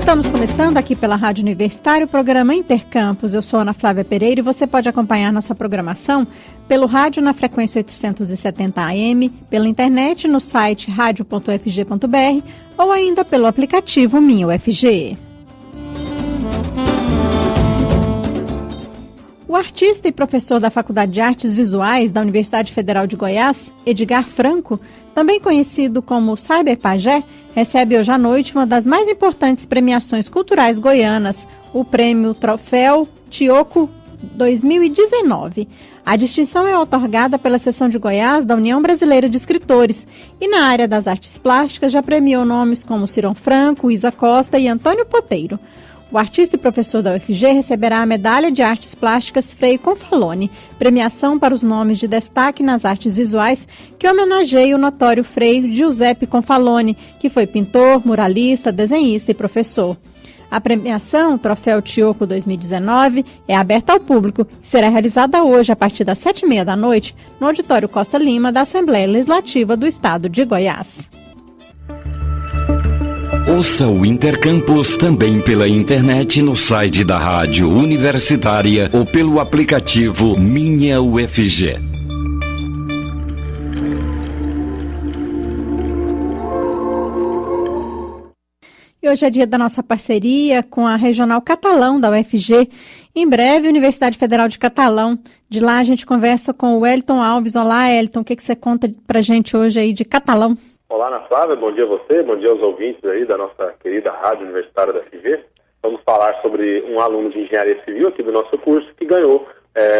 Estamos começando aqui pela Rádio Universitária o programa Intercampus. Eu sou Ana Flávia Pereira e você pode acompanhar nossa programação pelo rádio na frequência 870 AM, pela internet no site radio.ufg.br ou ainda pelo aplicativo Minha UFG. O artista e professor da Faculdade de Artes Visuais da Universidade Federal de Goiás, Edgar Franco, também conhecido como Cyber Pajé, recebe hoje à noite uma das mais importantes premiações culturais goianas, o Prêmio Troféu Tioco 2019. A distinção é outorgada pela Seção de Goiás da União Brasileira de Escritores e na área das artes plásticas já premiou nomes como Ciron Franco, Isa Costa e Antônio Poteiro. O artista e professor da UFG receberá a Medalha de Artes Plásticas Frei Confalone, premiação para os nomes de destaque nas artes visuais que homenageia o notório Frei Giuseppe Confalone, que foi pintor, muralista, desenhista e professor. A premiação, Troféu Tioco 2019, é aberta ao público e será realizada hoje a partir das 7h30 da noite no Auditório Costa Lima da Assembleia Legislativa do Estado de Goiás. Ouça o Intercampus também pela internet no site da Rádio Universitária ou pelo aplicativo Minha UFG. E hoje é dia da nossa parceria com a Regional Catalão da UFG. Em breve, Universidade Federal de Catalão. De lá a gente conversa com o Wellington Alves. Olá, Wellington, o que você conta pra gente hoje aí de Catalão? Olá, Ana Flávia, bom dia a você, bom dia aos ouvintes aí da nossa querida Rádio Universitária da UFG. Vamos falar sobre um aluno de Engenharia Civil aqui do nosso curso que ganhou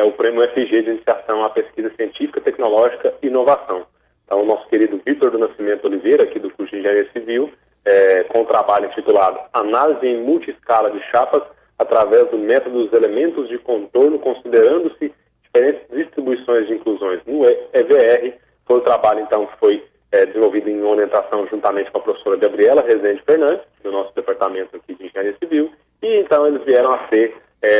o Prêmio UFG de Iniciação à Pesquisa Científica, Tecnológica e Inovação. Então, o nosso querido Vitor do Nascimento Oliveira, aqui do curso de Engenharia Civil, com o trabalho intitulado Análise em Multiscala de Chapas através do método dos elementos de contorno, considerando-se diferentes distribuições de inclusões no EVR. Foi o trabalho, então, que foi desenvolvido em orientação juntamente com a professora Gabriela Rezende Fernandes, do nosso departamento aqui de Engenharia Civil, e então eles vieram a ser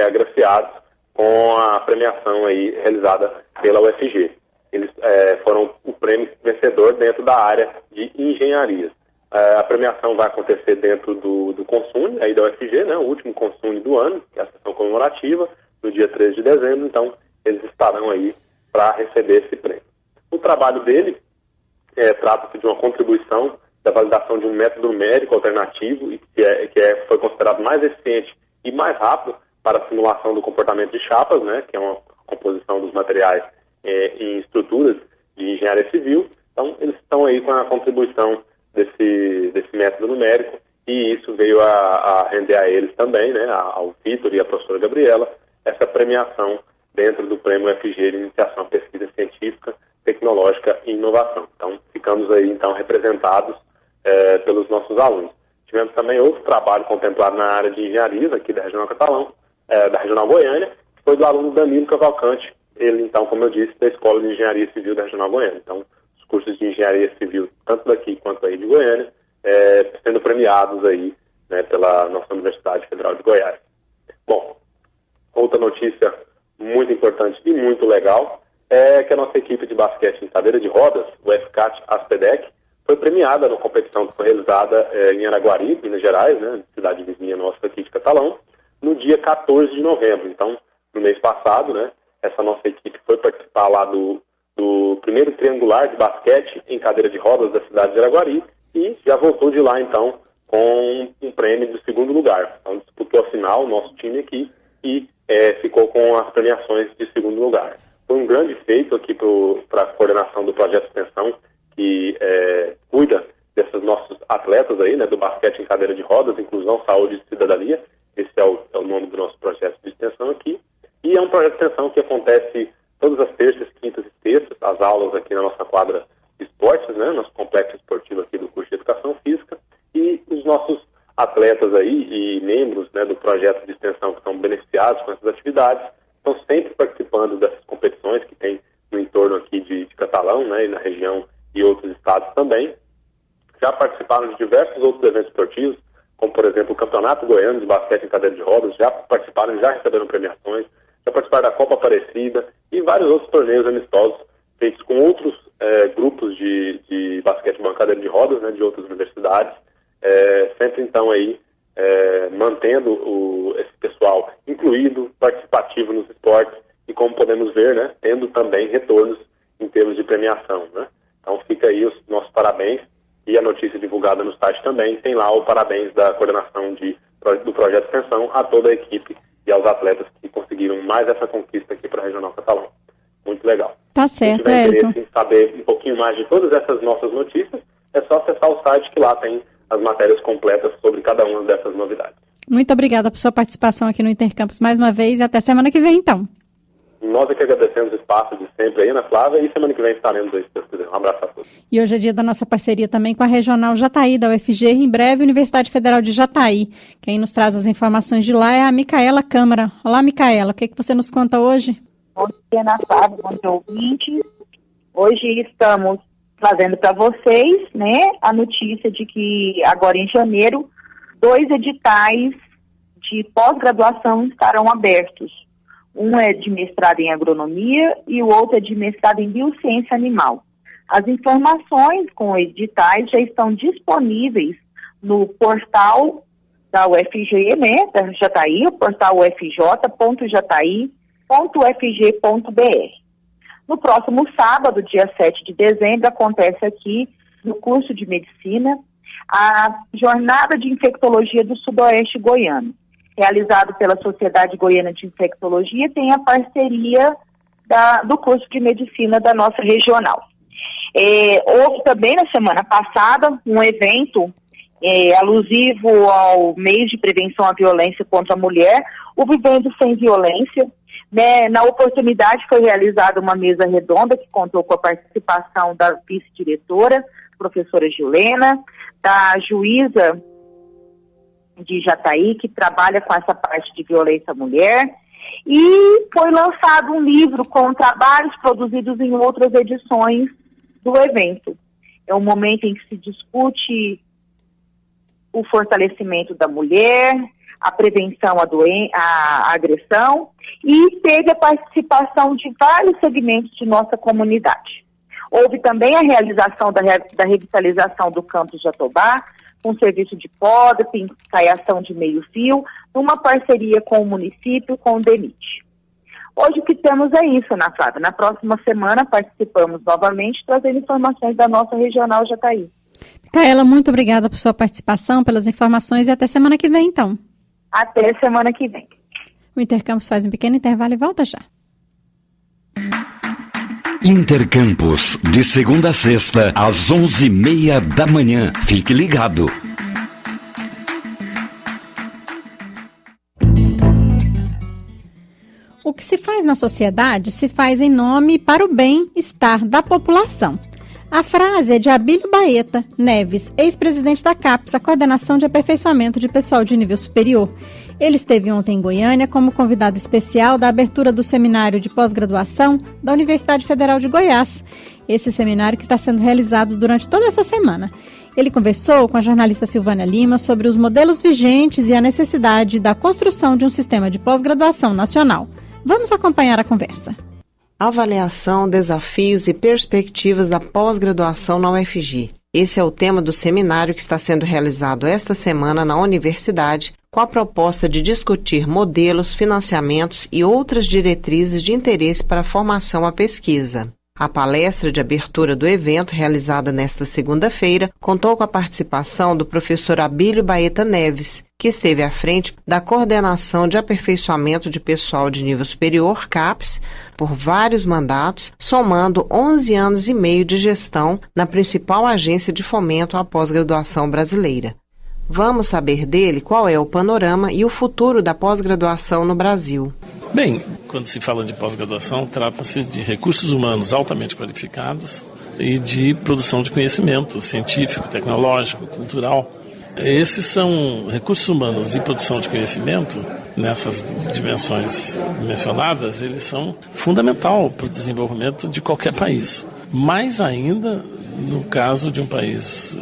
agraciados com a premiação aí realizada pela UFG. Eles foram o prêmio vencedor dentro da área de engenharias. A premiação vai acontecer dentro do Consune, aí da UFG, né, o último Consune do ano, que é a sessão comemorativa, no dia 13 de dezembro, então eles estarão aí para receber esse prêmio. O trabalho dele trata-se de uma contribuição da validação de um método numérico alternativo e foi considerado mais eficiente e mais rápido para a simulação do comportamento de chapas, né, que é uma composição dos materiais em estruturas de engenharia civil. Então, eles estão aí com a contribuição desse método numérico e isso veio a render a eles também, né, ao Vitor e à professora Gabriela, essa premiação dentro do Prêmio UFG de Iniciação à Pesquisa Científica, Tecnológica e Inovação. Então, ficamos aí, então, representados pelos nossos alunos. Tivemos também outro trabalho contemplado na área de engenharia, aqui da Regional Catalão, da Regional Goiânia, que foi do aluno Danilo Cavalcante, ele, então, como eu disse, da Escola de Engenharia Civil da Regional Goiânia. Então, os cursos de engenharia civil, tanto daqui quanto aí de Goiânia, sendo premiados aí, né, pela nossa Universidade Federal de Goiás. Bom, outra notícia muito importante e muito legal é que a nossa equipe de basquete em cadeira de rodas, o FCAT Aspedec, foi premiada na competição que foi realizada em Araguari, Minas Gerais, né, cidade vizinha nossa aqui de Catalão, no dia 14 de novembro. Então, no mês passado, né, essa nossa equipe foi participar lá do primeiro triangular de basquete em cadeira de rodas da cidade de Araguari e já voltou de lá, então, com um prêmio de segundo lugar. Então, disputou a final, o nosso time aqui, e ficou com as premiações de segundo lugar. Foi um grande feito aqui para a coordenação do projeto de extensão que cuida desses nossos atletas aí, né, do basquete em cadeira de rodas, inclusão, saúde e cidadania. Esse é o nome do nosso projeto de extensão aqui. E é um projeto de extensão que acontece todas as terças, quintas e sextas, as aulas aqui na nossa quadra de esportes, né, nosso complexo esportivo aqui do curso de Educação Física. E os nossos atletas aí e membros, né, do projeto de extensão que são beneficiados com essas atividades estão sempre participando dessas competições que tem no entorno aqui de Catalão, né, e na região e outros estados também. Já participaram de diversos outros eventos esportivos, como, por exemplo, o Campeonato Goiano de Basquete em Cadeira de Rodas, já participaram, já receberam premiações, já participaram da Copa Aparecida e vários outros torneios amistosos feitos com outros grupos de basquete em cadeira de rodas, né, de outras universidades, sempre então aí mantendo esse pessoal incluído, participativo nos esportes e, como podemos ver, né, tendo também retornos em termos de premiação, né? Então fica aí os nossos parabéns, e a notícia divulgada no site também tem lá o parabéns da coordenação do Projeto Extensão a toda a equipe e aos atletas que conseguiram mais essa conquista aqui para a Regional Catalão. Muito legal. Tá certo, Se tiver Elton. interesse em saber um pouquinho mais de todas essas nossas notícias, é só acessar o site, que lá tem as matérias completas sobre cada uma dessas novidades. Muito obrigada por sua participação aqui no Intercampus mais uma vez, e até semana que vem, então. Nós é que agradecemos o espaço de sempre aí, Ana Flávia, e semana que vem estaremos aí, se Deus quiser. Um abraço a todos. E hoje é dia da nossa parceria também com a Regional Jataí da UFG, em breve Universidade Federal de Jataí. Quem nos traz as informações de lá é a Micaela Câmara. Olá, Micaela, o que você nos conta hoje? Bom dia, Ana Flávia, bom dia, ouvintes. Hoje estamos trazendo para vocês, né, a notícia de que agora em janeiro 2 editais de pós-graduação estarão abertos. Um é de mestrado em agronomia e o outro é de mestrado em biociência animal. As informações com editais já estão disponíveis no portal da UFG, né, da Jataí, o portal ufj.jataí.ufg.br. No próximo sábado, dia 7 de dezembro, acontece aqui no curso de medicina a Jornada de Infectologia do Sudoeste Goiano. Realizado pela Sociedade Goiana de Infectologia, tem a parceria do curso de medicina da nossa regional. Houve também na semana passada um evento alusivo ao mês de prevenção à violência contra a mulher, o Vivendo Sem Violência. Na oportunidade foi realizada uma mesa redonda que contou com a participação da vice-diretora, professora Gilena, da juíza de Jataí, que trabalha com essa parte de violência à mulher, e foi lançado um livro com trabalhos produzidos em outras edições do evento. É um momento em que se discute o fortalecimento da mulher, a prevenção à agressão, e teve a participação de vários segmentos de nossa comunidade. Houve também a realização da revitalização do campus Jatobá, com serviço de poda, caiação de meio-fio, numa parceria com o município, com o DENIT. Hoje o que temos é isso, Ana Flávia. Na próxima semana participamos novamente, trazendo informações da nossa regional Jataí. Micaela, muito obrigada por sua participação, pelas informações, e até semana que vem, então. Até semana que vem. O Intercampus faz um pequeno intervalo e volta já. Intercampus, de segunda a sexta, às 11h30 da manhã. Fique ligado. O que se faz na sociedade se faz em nome e para o bem-estar da população. A frase é de Abílio Baeta Neves, ex-presidente da CAPES, a Coordenação de Aperfeiçoamento de Pessoal de Nível Superior. Ele esteve ontem em Goiânia como convidado especial da abertura do seminário de pós-graduação da Universidade Federal de Goiás. Esse seminário que está sendo realizado durante toda essa semana. Ele conversou com a jornalista Silvânia Lima sobre os modelos vigentes e a necessidade da construção de um sistema de pós-graduação nacional. Vamos acompanhar a conversa. Avaliação, desafios e perspectivas da pós-graduação na UFG. Esse é o tema do seminário que está sendo realizado esta semana na universidade, com a proposta de discutir modelos, financiamentos e outras diretrizes de interesse para a formação à pesquisa. A palestra de abertura do evento, realizada nesta segunda-feira, contou com a participação do professor Abílio Baeta Neves, que esteve à frente da Coordenação de Aperfeiçoamento de Pessoal de Nível Superior, CAPES, por vários mandatos, somando 11 anos e meio de gestão na principal agência de fomento à pós-graduação brasileira. Vamos saber dele qual é o panorama e o futuro da pós-graduação no Brasil. Bem, quando se fala de pós-graduação, trata-se de recursos humanos altamente qualificados e de produção de conhecimento científico, tecnológico, cultural. Esses são recursos humanos e produção de conhecimento, nessas dimensões mencionadas, eles são fundamental para o desenvolvimento de qualquer país. Mais ainda no caso de um país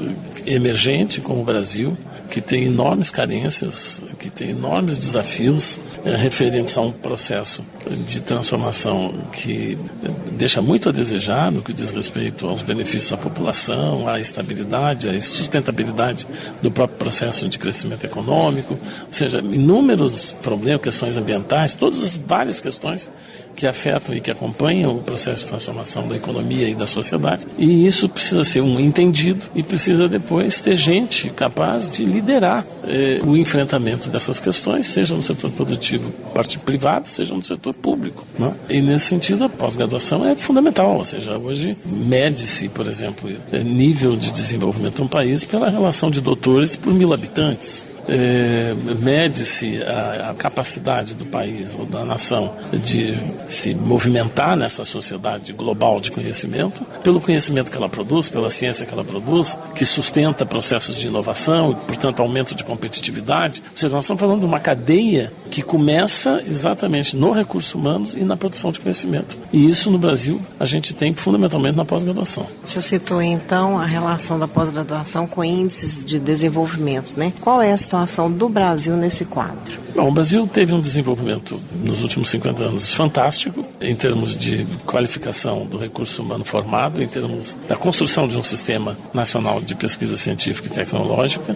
emergente como o Brasil, que tem enormes carências que tem enormes desafios referentes a um processo de transformação que deixa muito a desejar no que diz respeito aos benefícios à população, à estabilidade, à sustentabilidade do próprio processo de crescimento econômico, ou seja, inúmeros problemas, questões ambientais, todas as várias questões que afetam e que acompanham o processo de transformação da economia e da sociedade. E isso precisa ser entendido e precisa depois ter gente capaz de liderar o enfrentamento dessas questões, seja no setor produtivo privado, seja no setor público, né? E nesse sentido a pós-graduação é fundamental, ou seja, hoje mede-se, por exemplo, nível de desenvolvimento de um país pela relação de doutores por 1.000 habitantes. Mede-se a capacidade do país ou da nação de se movimentar nessa sociedade global de conhecimento, pelo conhecimento que ela produz, pela ciência que ela produz, que sustenta processos de inovação e, portanto, aumento de competitividade. Ou seja, nós estamos falando de uma cadeia que começa exatamente no recurso humanos e na produção de conhecimento. E isso no Brasil a gente tem fundamentalmente na pós-graduação. O senhor citou então a relação da pós-graduação com índices de desenvolvimento, né? Qual é a situação do Brasil nesse quadro? Bom, o Brasil teve um desenvolvimento nos últimos 50 anos fantástico em termos de qualificação do recurso humano formado, em termos da construção de um sistema nacional de pesquisa científica e tecnológica.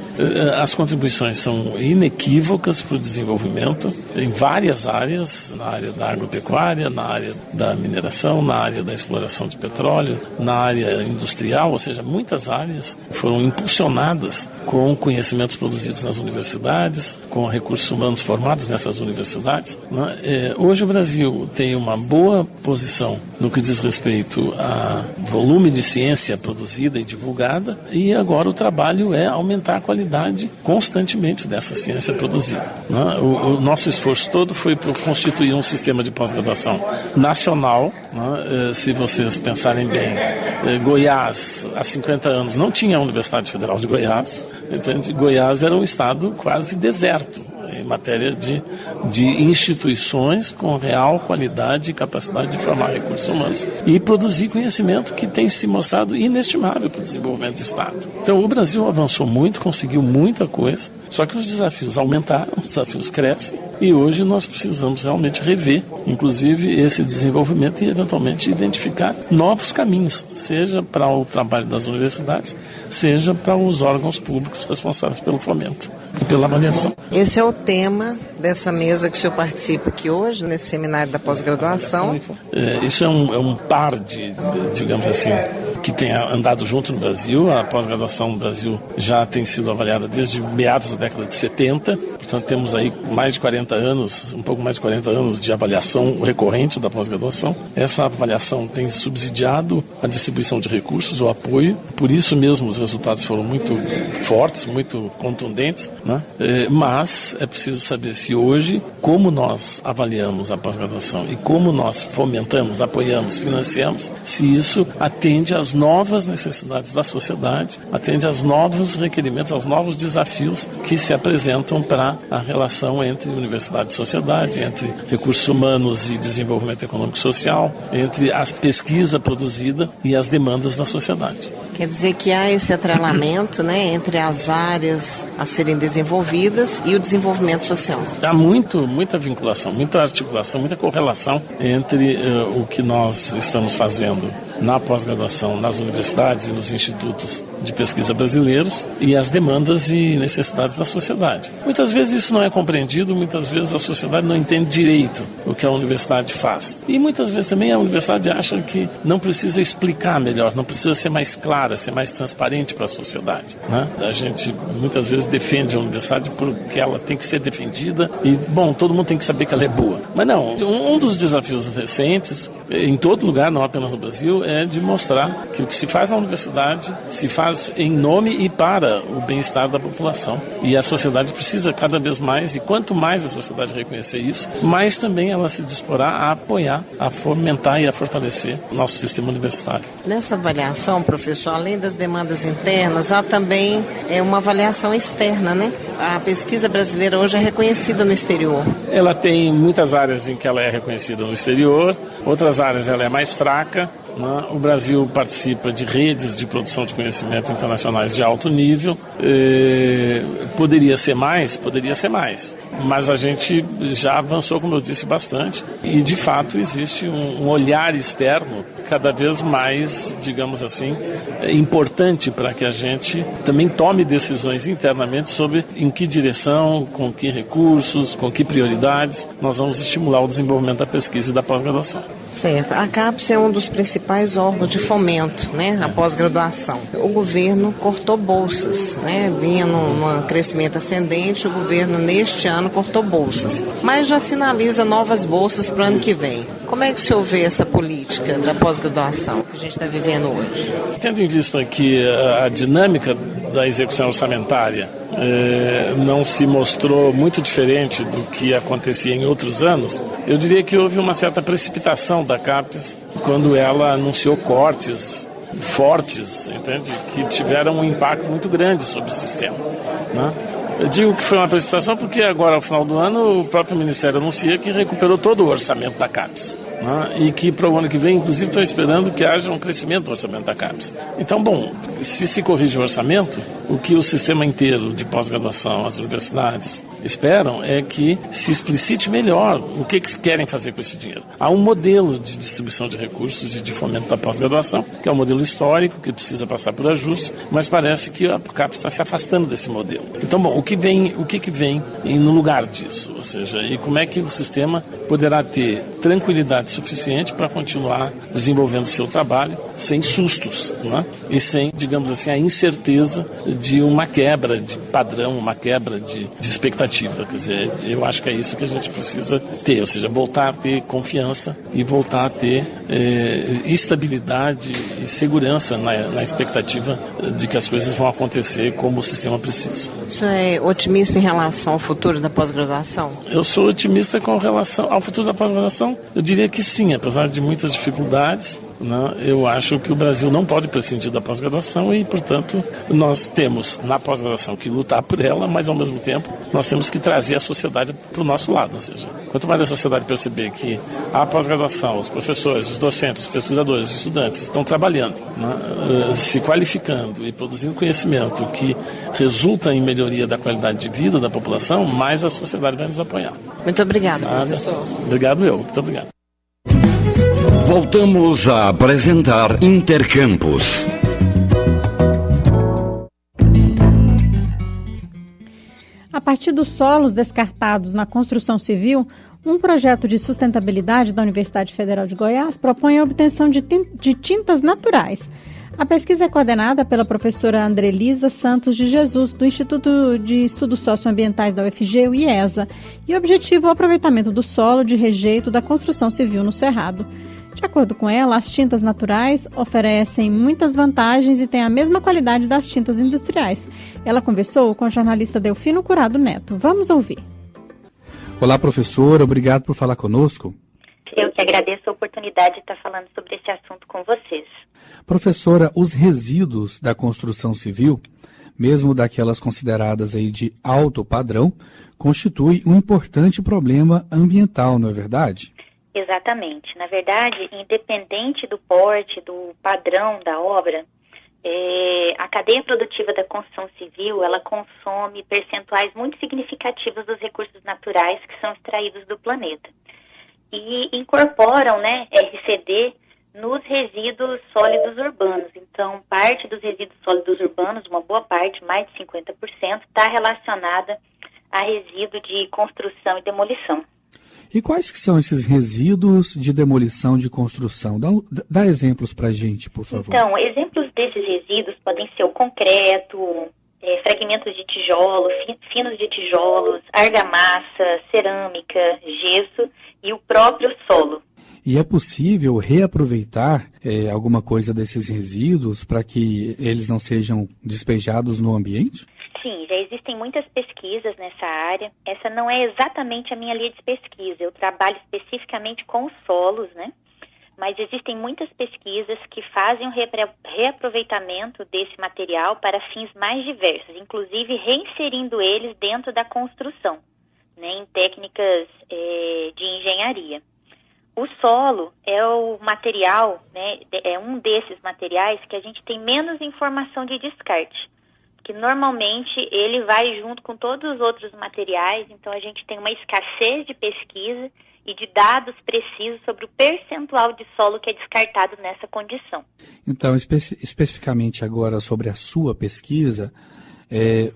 As contribuições são inequívocas para o desenvolvimento em várias áreas, na área da agropecuária, na área da mineração, na área da exploração de petróleo, na área industrial, ou seja, muitas áreas foram impulsionadas com conhecimentos produzidos nas universidades, com recursos humanos formados nessas universidades, né? Hoje o Brasil tem uma boa posição no que diz respeito a volume de ciência produzida e divulgada, e agora o trabalho é aumentar a qualidade constantemente dessa ciência produzida, né? O nosso esforço todo foi para constituir um sistema de pós-graduação nacional, né? Se vocês pensarem bem, Goiás, há 50 anos, não tinha a Universidade Federal de Goiás, entende? Goiás era um estado quase deserto em matéria de instituições com real qualidade e capacidade de formar recursos humanos e produzir conhecimento que tem se mostrado inestimável para o desenvolvimento do Estado. Então o Brasil avançou muito, conseguiu muita coisa, só que os desafios aumentaram, os desafios crescem e hoje nós precisamos realmente rever, inclusive, esse desenvolvimento e eventualmente identificar novos caminhos, seja para o trabalho das universidades, seja para os órgãos públicos responsáveis pelo fomento e pela avaliação. Esse é o tema dessa mesa que o senhor participa aqui hoje, nesse seminário da pós-graduação. Isso é um par de, digamos assim, que tem andado junto no Brasil. A pós-graduação no Brasil já tem sido avaliada desde meados da década de 70, portanto temos aí mais de 40 anos, um pouco mais de 40 anos de avaliação recorrente da pós-graduação. Essa avaliação tem subsidiado a distribuição de recursos, o apoio, por isso mesmo os resultados foram muito fortes, muito contundentes, né? Mas é preciso saber se hoje, como nós avaliamos a pós-graduação e como nós fomentamos, apoiamos, financiamos, se isso atende às novas necessidades da sociedade, atende aos novos requerimentos, aos novos desafios que se apresentam para a relação entre universidade e sociedade, entre recursos humanos e desenvolvimento econômico e social, entre a pesquisa produzida e as demandas da sociedade. Quer dizer que há esse atrelamento, né, entre as áreas a serem desenvolvidas e o desenvolvimento social. Há muita vinculação, muita articulação, muita correlação entre o que nós estamos fazendo na pós-graduação, nas universidades e nos institutos de pesquisa brasileiros e as demandas e necessidades da sociedade. Muitas vezes isso não é compreendido, muitas vezes a sociedade não entende direito o que a universidade faz. E muitas vezes também a universidade acha que não precisa explicar melhor, não precisa ser mais clara, ser mais transparente para a sociedade, né? A gente muitas vezes defende a universidade porque ela tem que ser defendida e, bom, todo mundo tem que saber que ela é boa. Mas não, um dos desafios recentes, em todo lugar, não apenas no Brasil, é de mostrar que o que se faz na universidade se faz em nome e para o bem-estar da população. E a sociedade precisa cada vez mais, e quanto mais a sociedade reconhecer isso, mais também ela se disporá a apoiar, a fomentar e a fortalecer o nosso sistema universitário. Nessa avaliação, professor, além das demandas internas, há também uma avaliação externa, né? A pesquisa brasileira hoje é reconhecida no exterior. Ela tem muitas áreas em que ela é reconhecida no exterior, outras áreas ela é mais fraca, né? O Brasil participa de redes de produção de conhecimento internacionais de alto nível. Poderia ser mais, mas a gente já avançou, como eu disse, bastante, e de fato existe um olhar externo cada vez mais, digamos assim, importante para que a gente também tome decisões internamente sobre em que direção, com que recursos, com que prioridades nós vamos estimular o desenvolvimento da pesquisa e da pós-graduação. Certo. A CAPES é um dos principais órgãos de fomento, né, a pós-graduação. O governo cortou bolsas, né, vinha num crescimento ascendente, o governo neste ano cortou bolsas, mas já sinaliza novas bolsas para o ano que vem. Como é que o senhor vê essa política da pós-graduação que a gente está vivendo hoje? Tendo em vista que a dinâmica da execução orçamentária não se mostrou muito diferente do que acontecia em outros anos, eu diria que houve uma certa precipitação da CAPES quando ela anunciou cortes fortes, entende? Que tiveram um impacto muito grande sobre o sistema, né? Eu digo que foi uma precipitação porque agora, ao final do ano, o próprio Ministério anuncia que recuperou todo o orçamento da CAPES, né? E que para o ano que vem, inclusive, estão esperando que haja um crescimento do orçamento da CAPES. Então, bom, se corrige o orçamento, o que o sistema inteiro de pós-graduação, as universidades, esperam é que se explicite melhor o que querem fazer com esse dinheiro. Há um modelo de distribuição de recursos e de fomento da pós-graduação, que é um modelo histórico, que precisa passar por ajuste, mas parece que a CAPES está se afastando desse modelo. Então, bom, o que vem no lugar disso? Ou seja, e como é que o sistema poderá ter tranquilidade suficiente para continuar desenvolvendo o seu trabalho sem sustos, né? E sem, digamos assim, a incerteza de uma quebra de padrão, uma quebra de expectativa. Quer dizer, eu acho que é isso que a gente precisa ter, ou seja, voltar a ter confiança e voltar a ter estabilidade e segurança na expectativa de que as coisas vão acontecer como o sistema precisa. Você é otimista em relação ao futuro da pós-graduação? Eu sou otimista com relação ao futuro da pós-graduação. Eu diria que sim, apesar de muitas dificuldades, né, eu acho que o Brasil não pode prescindir da pós-graduação e, portanto, nós temos na pós-graduação que lutar por ela, mas, ao mesmo tempo, nós temos que trazer a sociedade para o nosso lado. Ou seja, quanto mais a sociedade perceber que a pós-graduação, os professores, os docentes, os pesquisadores, os estudantes estão trabalhando, né, se qualificando e produzindo conhecimento que resulta em melhoria da qualidade de vida da população, mais a sociedade vai nos apoiar. Muito obrigado, professor. Obrigado eu. Muito obrigado. Voltamos a apresentar Intercampus. A partir dos solos descartados na construção civil, um projeto de sustentabilidade da Universidade Federal de Goiás propõe a obtenção de tintas naturais. A pesquisa é coordenada pela professora Andrelisa Santos de Jesus, do Instituto de Estudos Socioambientais da UFG, o IESA, e objetiva o aproveitamento do solo de rejeito da construção civil no Cerrado. De acordo com ela, as tintas naturais oferecem muitas vantagens e têm a mesma qualidade das tintas industriais. Ela conversou com o jornalista Delfino Curado Neto. Vamos ouvir. Olá, professora. Obrigado por falar conosco. Eu que agradeço a oportunidade de estar falando sobre esse assunto com vocês. Professora, os resíduos da construção civil, mesmo daquelas consideradas aí de alto padrão, constituem um importante problema ambiental, não é verdade? Exatamente. Na verdade, independente do porte, do padrão da obra, a cadeia produtiva da construção civil, ela consome percentuais muito significativos dos recursos naturais que são extraídos do planeta. E incorporam, RCD nos resíduos sólidos urbanos. Então, parte dos resíduos sólidos urbanos, uma boa parte, mais de 50%, está relacionada a resíduo de construção e demolição. E quais que são esses resíduos de demolição de construção? Dá exemplos para a gente, por favor. Então, exemplos desses resíduos podem ser o concreto, fragmentos de tijolo, finos de tijolos, argamassa, cerâmica, gesso e o próprio solo. E é possível reaproveitar alguma coisa desses resíduos para que eles não sejam despejados no ambiente? Sim, já existem muitas pesquisas nessa área. Essa não é exatamente a minha linha de pesquisa. Eu trabalho especificamente com os solos, Mas existem muitas pesquisas que fazem o reaproveitamento desse material para fins mais diversos, inclusive reinserindo eles dentro da construção, em técnicas de engenharia. O solo é o material, né, é um desses materiais que a gente tem menos informação de descarte, que normalmente ele vai junto com todos os outros materiais, então a gente tem uma escassez de pesquisa e de dados precisos sobre o percentual de solo que é descartado nessa condição. Então, especificamente agora sobre a sua pesquisa,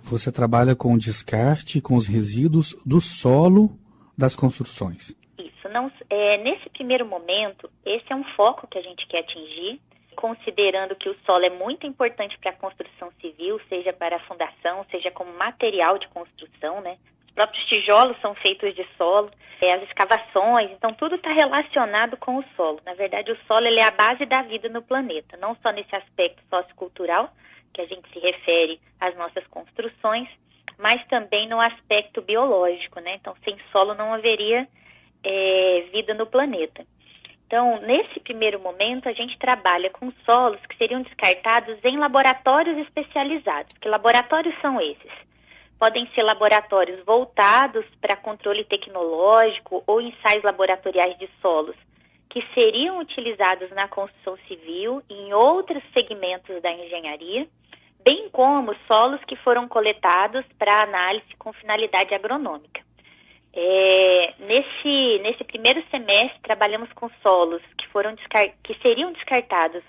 você trabalha com o descarte, com os resíduos do solo das construções. Isso. Nesse primeiro momento, esse é um foco que a gente quer atingir, considerando que o solo é muito importante para a construção civil, seja para a fundação, seja como material de construção, né? Os próprios tijolos são feitos de solo, as escavações, então tudo está relacionado com o solo. Na verdade, o solo ele é a base da vida no planeta, não só nesse aspecto sociocultural, que a gente se refere às nossas construções, mas também no aspecto biológico, né? Então, sem solo não haveria vida no planeta. Então, nesse primeiro momento, a gente trabalha com solos que seriam descartados em laboratórios especializados. Que laboratórios são esses? Podem ser laboratórios voltados para controle tecnológico ou ensaios laboratoriais de solos, que seriam utilizados na construção civil e em outros segmentos da engenharia, bem como solos que foram coletados para análise com finalidade agronômica. Nesse primeiro semestre, trabalhamos com solos que seriam descartados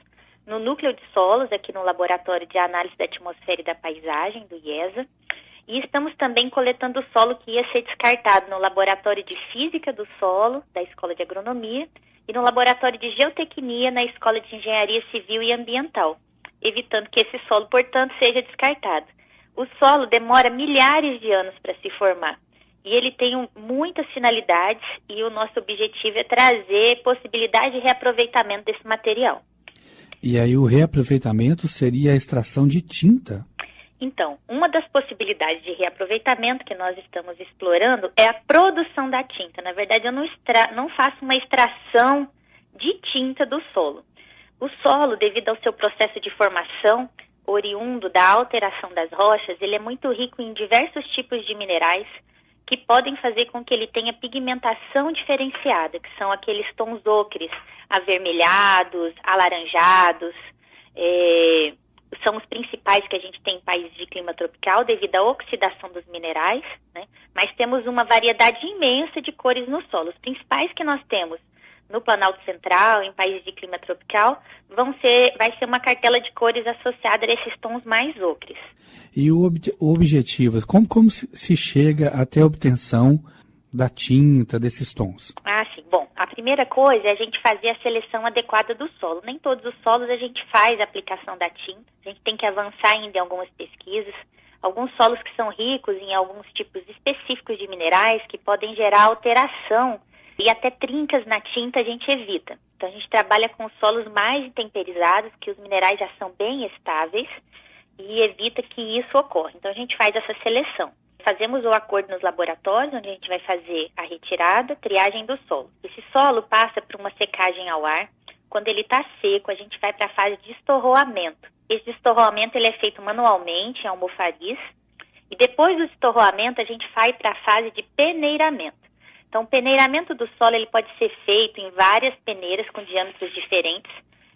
no núcleo de solos, aqui no Laboratório de Análise da Atmosfera e da Paisagem, do IESA, e estamos também coletando o solo que ia ser descartado no Laboratório de Física do Solo, da Escola de Agronomia, e no Laboratório de Geotecnia, na Escola de Engenharia Civil e Ambiental, evitando que esse solo, portanto, seja descartado. O solo demora milhares de anos para se formar. E ele tem muitas finalidades e o nosso objetivo é trazer possibilidade de reaproveitamento desse material. E aí o reaproveitamento seria a extração de tinta? Então, uma das possibilidades de reaproveitamento que nós estamos explorando é a produção da tinta. Na verdade, eu não faço uma extração de tinta do solo. O solo, devido ao seu processo de formação, oriundo da alteração das rochas, ele é muito rico em diversos tipos de minerais, que podem fazer com que ele tenha pigmentação diferenciada, que são aqueles tons ocres, avermelhados, alaranjados, são os principais que a gente tem em países de clima tropical devido à oxidação dos minerais, né? Mas temos uma variedade imensa de cores no solo. Os principais que nós temos no Planalto Central, em países de clima tropical, vai ser uma cartela de cores associada a esses tons mais ocres. E o objetivo, como se chega até a obtenção da tinta, desses tons? Sim. Bom, a primeira coisa é a gente fazer a seleção adequada do solo. Nem todos os solos a gente faz a aplicação da tinta. A gente tem que avançar ainda em algumas pesquisas. Alguns solos que são ricos em alguns tipos específicos de minerais que podem gerar alteração e até trincas na tinta a gente evita. Então a gente trabalha com solos mais intemperizados, que os minerais já são bem estáveis e evita que isso ocorra. Então a gente faz essa seleção. Fazemos o acordo nos laboratórios, onde a gente vai fazer a retirada, triagem do solo. Esse solo passa por uma secagem ao ar. Quando ele está seco, a gente vai para a fase de estorroamento. Esse estorroamento ele é feito manualmente, em almofariz. E depois do estorroamento, a gente vai para a fase de peneiramento. Então, o peneiramento do solo ele pode ser feito em várias peneiras com diâmetros diferentes.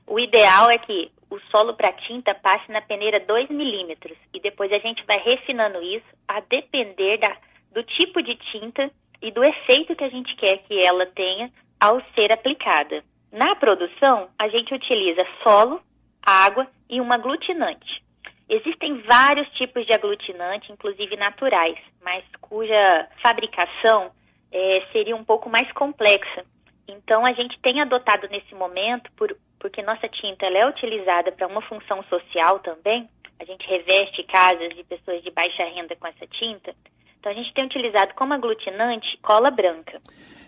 O ideal é que o solo para tinta passe na peneira 2 milímetros e depois a gente vai refinando isso a depender do tipo de tinta e do efeito que a gente quer que ela tenha ao ser aplicada. Na produção, a gente utiliza solo, água e um aglutinante. Existem vários tipos de aglutinante, inclusive naturais, mas cuja fabricação seria um pouco mais complexa. Então, a gente tem adotado nesse momento, porque nossa tinta ela é utilizada para uma função social também, a gente reveste casas de pessoas de baixa renda com essa tinta, então a gente tem utilizado como aglutinante cola branca.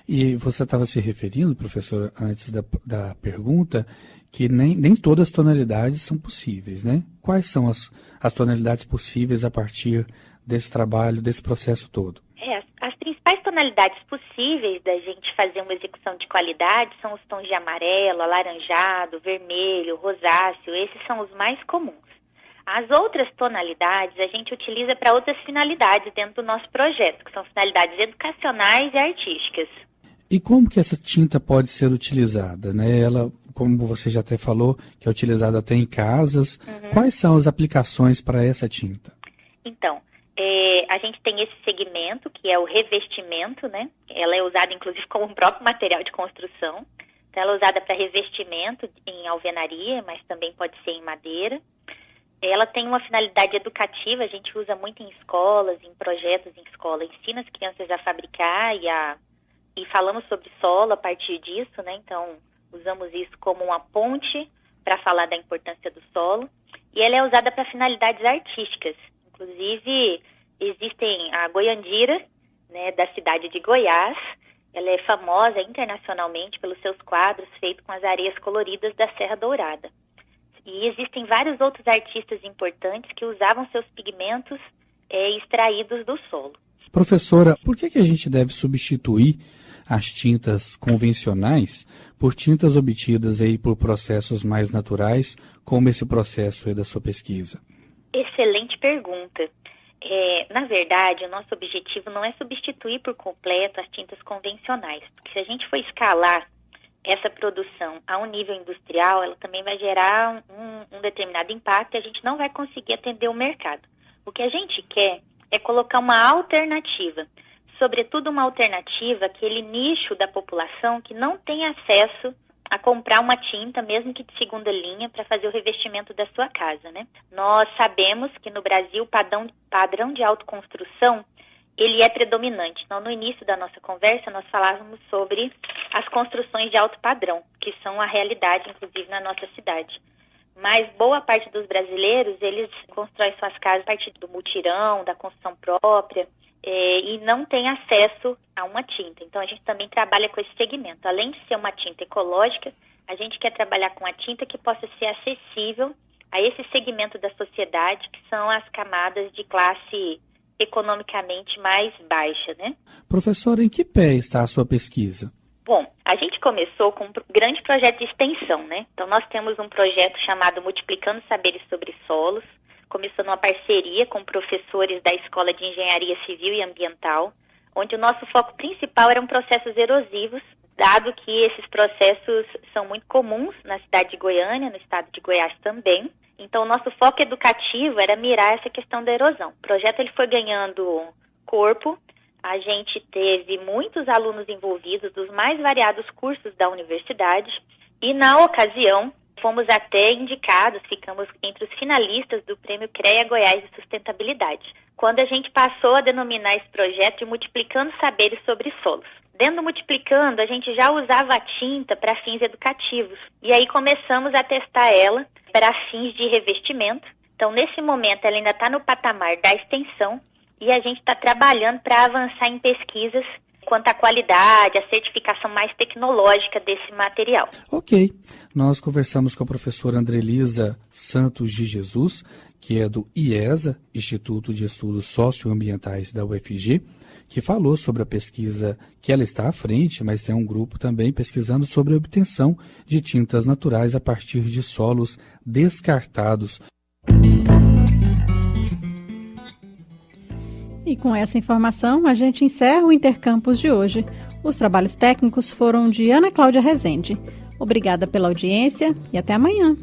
E você estava se referindo, professora, antes da pergunta, que nem todas as tonalidades são possíveis, né? Quais são as tonalidades possíveis a partir desse trabalho, desse processo todo? As principais tonalidades possíveis da gente fazer uma execução de qualidade são os tons de amarelo, alaranjado, vermelho, rosáceo, esses são os mais comuns. As outras tonalidades a gente utiliza para outras finalidades dentro do nosso projeto, que são finalidades educacionais e artísticas. E como que essa tinta pode ser utilizada, né? Ela, como você já até falou, que é utilizada até em casas. Quais são as aplicações para essa tinta? Então, a gente tem esse segmento, que é o revestimento, né? Ela é usada, inclusive, como um próprio material de construção. Então, ela é usada para revestimento em alvenaria, mas também pode ser em madeira. Ela tem uma finalidade educativa, a gente usa muito em escolas, em projetos em escola, ensina as crianças a fabricar e falamos sobre solo a partir disso, né? Então, usamos isso como uma ponte para falar da importância do solo. E ela é usada para finalidades artísticas. Inclusive, existem a Goiandira, né, da cidade de Goiás. Ela é famosa internacionalmente pelos seus quadros feitos com as areias coloridas da Serra Dourada. E existem vários outros artistas importantes que usavam seus pigmentos extraídos do solo. Professora, por que a gente deve substituir as tintas convencionais por tintas obtidas aí por processos mais naturais, como esse processo aí da sua pesquisa? Excelente pergunta. Na verdade, o nosso objetivo não é substituir por completo as tintas convencionais, porque se a gente for escalar essa produção a um nível industrial, ela também vai gerar um determinado impacto e a gente não vai conseguir atender o mercado. O que a gente quer é colocar uma alternativa, sobretudo uma alternativa àquele nicho da população que não tem acesso a comprar uma tinta, mesmo que de segunda linha, para fazer o revestimento da sua casa, né? Nós sabemos que no Brasil o padrão de autoconstrução ele é predominante. Então, no início da nossa conversa, nós falávamos sobre as construções de alto padrão, que são a realidade, inclusive, na nossa cidade. Mas boa parte dos brasileiros, eles constroem suas casas a partir do mutirão, da construção própria, e não tem acesso a uma tinta. Então, a gente também trabalha com esse segmento. Além de ser uma tinta ecológica, a gente quer trabalhar com a tinta que possa ser acessível a esse segmento da sociedade, que são as camadas de classe economicamente mais baixa, né? Professora, em que pé está a sua pesquisa? Bom, a gente começou com um grande projeto de extensão, né? Então, nós temos um projeto chamado Multiplicando Saberes sobre Solos, começou numa parceria com professores da Escola de Engenharia Civil e Ambiental, onde o nosso foco principal eram processos erosivos, dado que esses processos são muito comuns na cidade de Goiânia, no estado de Goiás também. Então, o nosso foco educativo era mirar essa questão da erosão. O projeto ele foi ganhando corpo, a gente teve muitos alunos envolvidos dos mais variados cursos da universidade e, na ocasião, fomos até indicados, ficamos entre os finalistas do Prêmio CREA Goiás de Sustentabilidade, quando a gente passou a denominar esse projeto de Multiplicando Saberes sobre Solos. Dentro do Multiplicando, a gente já usava a tinta para fins educativos, e aí começamos a testar ela para fins de revestimento. Então, nesse momento, ela ainda está no patamar da extensão, e a gente está trabalhando para avançar em pesquisas quanto à qualidade, a certificação mais tecnológica desse material. Ok. Nós conversamos com a professora Andrelisa Santos de Jesus, que é do IESA, Instituto de Estudos Socioambientais da UFG, que falou sobre a pesquisa que ela está à frente, mas tem um grupo também pesquisando sobre a obtenção de tintas naturais a partir de solos descartados. E com essa informação, a gente encerra o Intercampus de hoje. Os trabalhos técnicos foram de Ana Cláudia Rezende. Obrigada pela audiência e até amanhã.